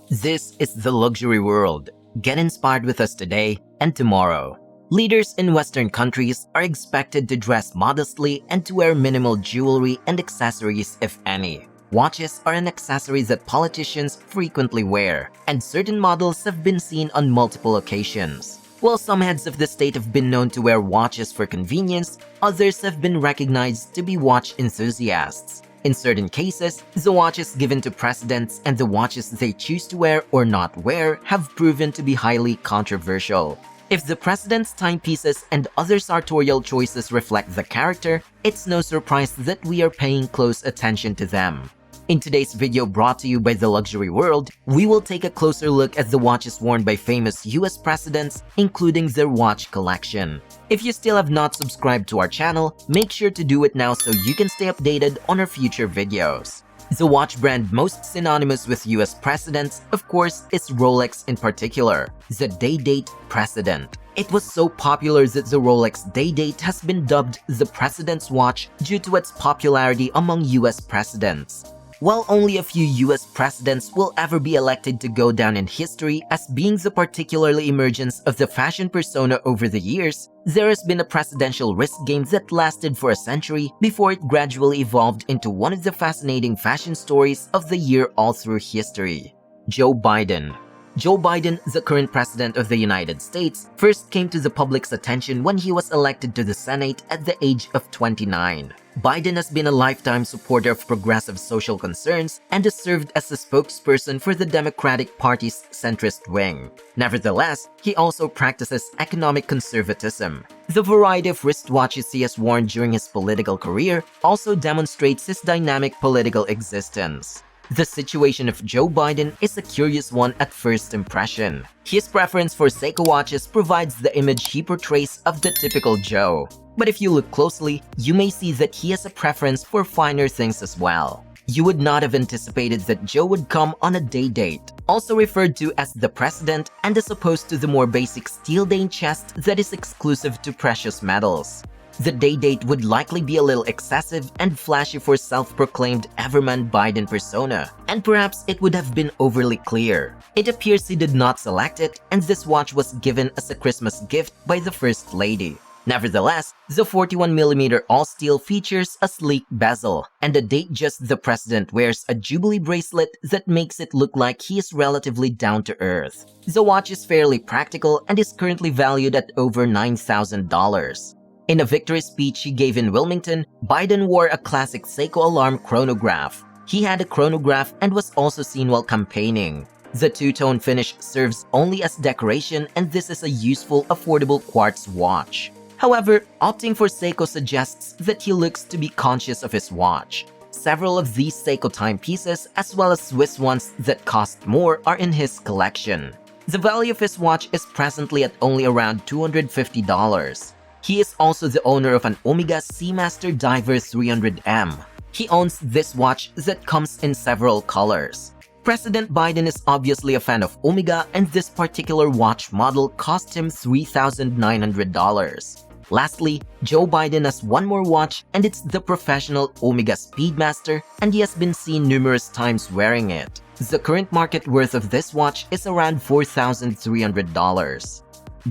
This is the luxury world. Get inspired with us today and tomorrow. Leaders in Western countries are expected to dress modestly and to wear minimal jewelry and accessories, if any. Watches are an accessory that politicians frequently wear, and certain models have been seen on multiple occasions. While some heads of the state have been known to wear watches for convenience, others have been recognized to be watch enthusiasts. In certain cases, the watches given to presidents and the watches they choose to wear or not wear have proven to be highly controversial. If the president's timepieces and other sartorial choices reflect the character, it's no surprise that we are paying close attention to them. In today's video brought to you by The Luxury World, we will take a closer look at the watches worn by famous US presidents, including their watch collection. If you still have not subscribed to our channel, make sure to do it now so you can stay updated on our future videos. The watch brand most synonymous with US presidents, of course, is Rolex in particular, the daydate president. It was so popular that the Rolex daydate has been dubbed the president's watch due to its popularity among US presidents. While only a few US presidents will ever be elected to go down in history as being the particularly emergence of the fashion persona over the years, there has been a presidential wrist game that lasted for a century before it gradually evolved into one of the fascinating fashion stories of the year all through history. Joe Biden. Joe Biden, the current president of the United States, first came to the public's attention when he was elected to the Senate at the age of 29. Biden has been a lifetime supporter of progressive social concerns and has served as a spokesperson for the Democratic Party's centrist wing. Nevertheless, he also practices economic conservatism. The variety of wristwatches he has worn during his political career also demonstrates his dynamic political existence. The situation of Joe Biden is a curious one at first impression. His preference for Seiko watches provides the image he portrays of the typical Joe. But if you look closely, you may see that he has a preference for finer things as well. You would not have anticipated that Joe would come on a daydate, also referred to as the president, and as opposed to the more basic steel-dane chest that is exclusive to precious metals. The daydate would likely be a little excessive and flashy for self-proclaimed Everman Biden persona, and perhaps it would have been overly clear. It appears he did not select it, and this watch was given as a Christmas gift by the First Lady. Nevertheless, the 41mm all-steel features a sleek bezel, and a date just the president wears a Jubilee bracelet that makes it look like he is relatively down-to-earth. The watch is fairly practical and is currently valued at over $9,000. In a victory speech he gave in Wilmington, Biden wore a classic Seiko alarm chronograph. He had a chronograph and was also seen while campaigning. The two-tone finish serves only as decoration, and this is a useful, affordable quartz watch. However, opting for Seiko suggests that he looks to be conscious of his watch. Several of these Seiko timepieces, as well as Swiss ones that cost more, are in his collection. The value of his watch is presently at only around $250. He is also the owner of an Omega Seamaster Diver 300M. He owns this watch that comes in several colors. President Biden is obviously a fan of Omega, and this particular watch model cost him $3,900. Lastly, Joe Biden has one more watch, and it's the professional Omega Speedmaster, and he has been seen numerous times wearing it. The current market worth of this watch is around $4,300.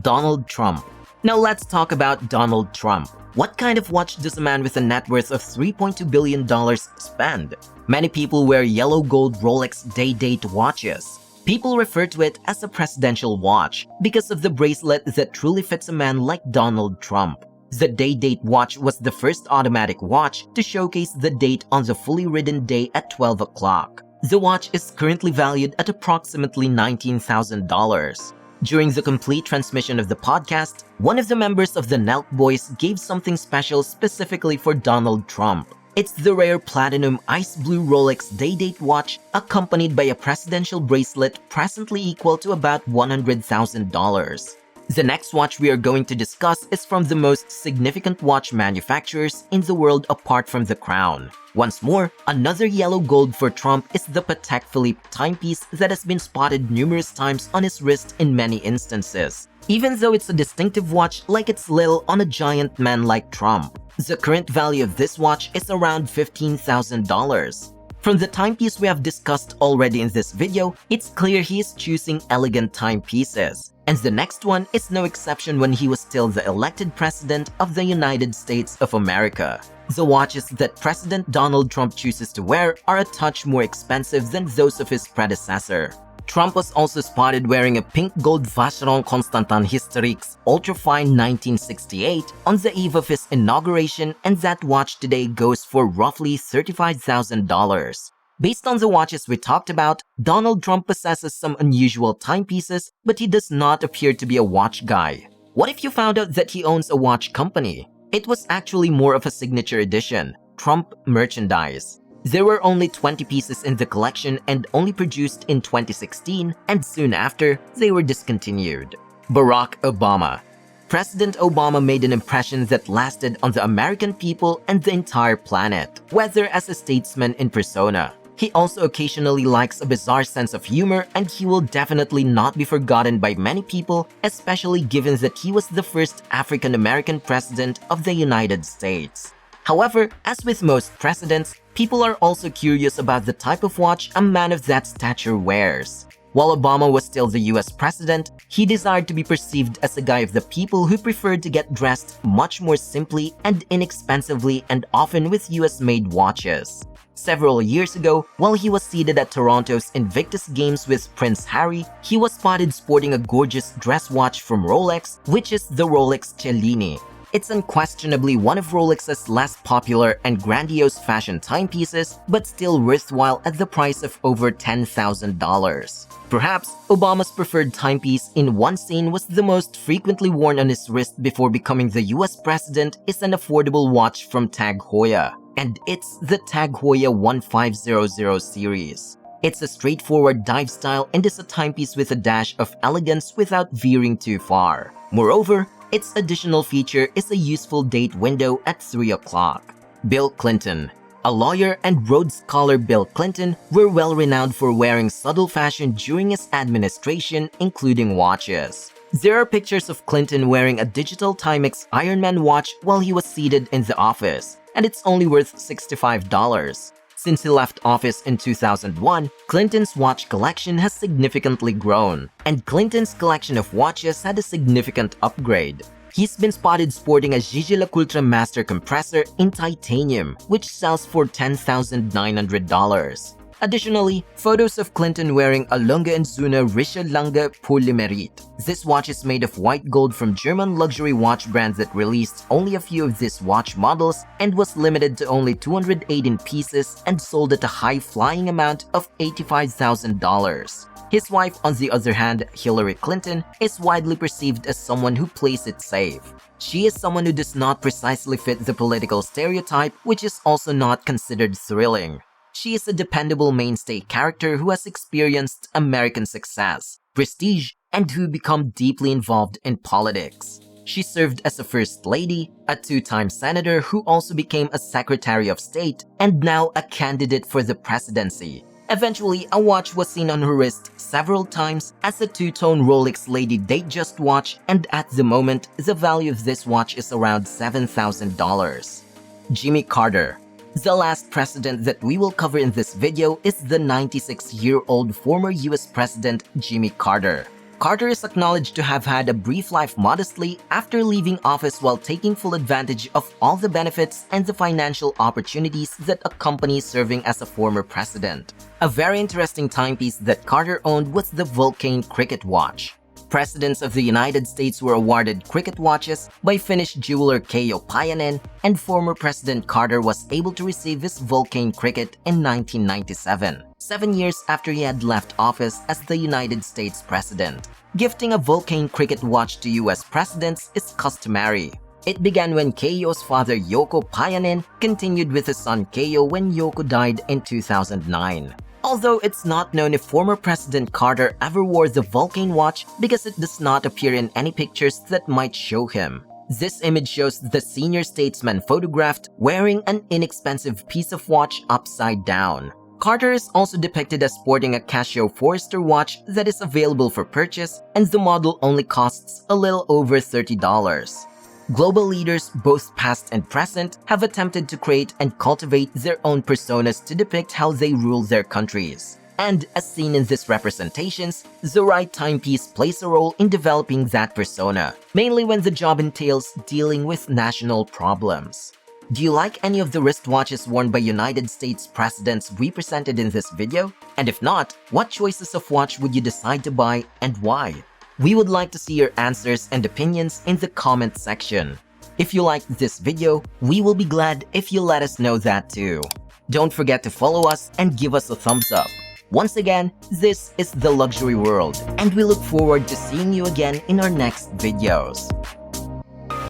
Donald Trump. Now let's talk about Donald Trump. What kind of watch does a man with a net worth of $3.2 billion spend? Many people wear yellow gold Rolex daydate watches. People refer to it as a presidential watch because of the bracelet that truly fits a man like Donald Trump. The daydate watch was the first automatic watch to showcase the date on the fully ridden day at 12 o'clock. The watch is currently valued at approximately $19,000. During the complete transmission of the podcast, one of the members of the Nelk Boys gave something special specifically for Donald Trump. It's the rare platinum ice blue Rolex daydate watch accompanied by a presidential bracelet presently equal to about $100,000. The next watch we are going to discuss is from the most significant watch manufacturers in the world apart from the crown. Once more, another yellow gold for Trump is the Patek Philippe timepiece that has been spotted numerous times on his wrist in many instances. Even though it's a distinctive watch like it's little on a giant man like Trump. The current value of this watch is around $15,000. From the timepiece we have discussed already in this video, it's clear he is choosing elegant timepieces. And the next one is no exception when he was still the elected president of the United States of America. The watches that President Donald Trump chooses to wear are a touch more expensive than those of his predecessor. Trump was also spotted wearing a pink gold Vacheron Constantin Historiques ultrafine 1968 on the eve of his inauguration, and that watch today goes for roughly $35,000. Based on the watches we talked about, Donald Trump possesses some unusual timepieces, but he does not appear to be a watch guy. What if you found out that he owns a watch company? It was actually more of a signature edition, Trump merchandise. There were only 20 pieces in the collection and only produced in 2016, and soon after, they were discontinued. Barack Obama. President Obama made an impression that lasted on the American people and the entire planet, whether as a statesman in persona. He also occasionally likes a bizarre sense of humor, and he will definitely not be forgotten by many people, especially given that he was the first African-American president of the United States. However, as with most presidents, people are also curious about the type of watch a man of that stature wears. While Obama was still the US president, he desired to be perceived as a guy of the people who preferred to get dressed much more simply and inexpensively, and often with US-made watches. Several years ago, while he was seated at Toronto's Invictus Games with Prince Harry, he was spotted sporting a gorgeous dress watch from Rolex, which is the Rolex Cellini. It's unquestionably one of Rolex's less popular and grandiose fashion timepieces, but still worthwhile at the price of over $10,000. Perhaps Obama's preferred timepiece in one scene was the most frequently worn on his wrist before becoming the US president is an affordable watch from Tag Heuer, and it's the Tag Heuer 1500 series. It's a straightforward dive style and is a timepiece with a dash of elegance without veering too far. Moreover, its additional feature is a useful date window at 3 o'clock. Bill Clinton. A lawyer and Rhodes Scholar Bill Clinton were well renowned for wearing subtle fashion during his administration, including watches. There are pictures of Clinton wearing a digital Timex Ironman watch while he was seated in the office, and it's only worth $65. Since he left office in 2001, Clinton's watch collection has significantly grown, and Clinton's collection of watches had a significant upgrade. He's been spotted sporting a Jaeger-LeCoultre Master Compressor in titanium, which sells for $10,900. Additionally, photos of Clinton wearing a Lange & Söhne Rische Lange pour le Mérite. This watch is made of white gold from German luxury watch brand that released only a few of these watch models and was limited to only 218 pieces and sold at a high-flying amount of $85,000. His wife, on the other hand, Hillary Clinton, is widely perceived as someone who plays it safe. She is someone who does not precisely fit the political stereotype, which is also not considered thrilling. She is a dependable mainstay character who has experienced American success, prestige, and who become deeply involved in politics. She served as a First Lady, a two-time senator who also became a Secretary of State, and now a candidate for the presidency. Eventually, a watch was seen on her wrist several times as a two-tone Rolex Lady Datejust watch, and at the moment, the value of this watch is around $7,000. Jimmy Carter. The last president that we will cover in this video is the 96-year-old former US President Jimmy Carter. Carter is acknowledged to have had a brief life modestly after leaving office while taking full advantage of all the benefits and the financial opportunities that accompany serving as a former president. A very interesting timepiece that Carter owned was the Vulcain cricket watch. Presidents of the United States were awarded cricket watches by Finnish jeweler Keijo Pajanen, and former President Carter was able to receive his Vulcain cricket in 1997, 7 years after he had left office as the United States President. Gifting a Vulcain cricket watch to US presidents is customary. It began when Keijo's father Jouko Pajanen continued with his son Keijo when Jouko died in 2009. Although it's not known if former President Carter ever wore the Vulcain watch because it does not appear in any pictures that might show him. This image shows the senior statesman photographed wearing an inexpensive piece of watch upside down. Carter is also depicted as sporting a Casio Forester watch that is available for purchase, and the model only costs a little over $30. Global leaders, both past and present, have attempted to create and cultivate their own personas to depict how they rule their countries. And as seen in these representations, the right timepiece plays a role in developing that persona, mainly when the job entails dealing with national problems. Do you like any of the wristwatches worn by United States presidents represented in this video? And if not, what choices of watch would you decide to buy and why? We would like to see your answers and opinions in the comment section. If you liked this video, we will be glad if you let us know that too. Don't forget to follow us and give us a thumbs up. Once again, this is The Luxury World, and we look forward to seeing you again in our next videos.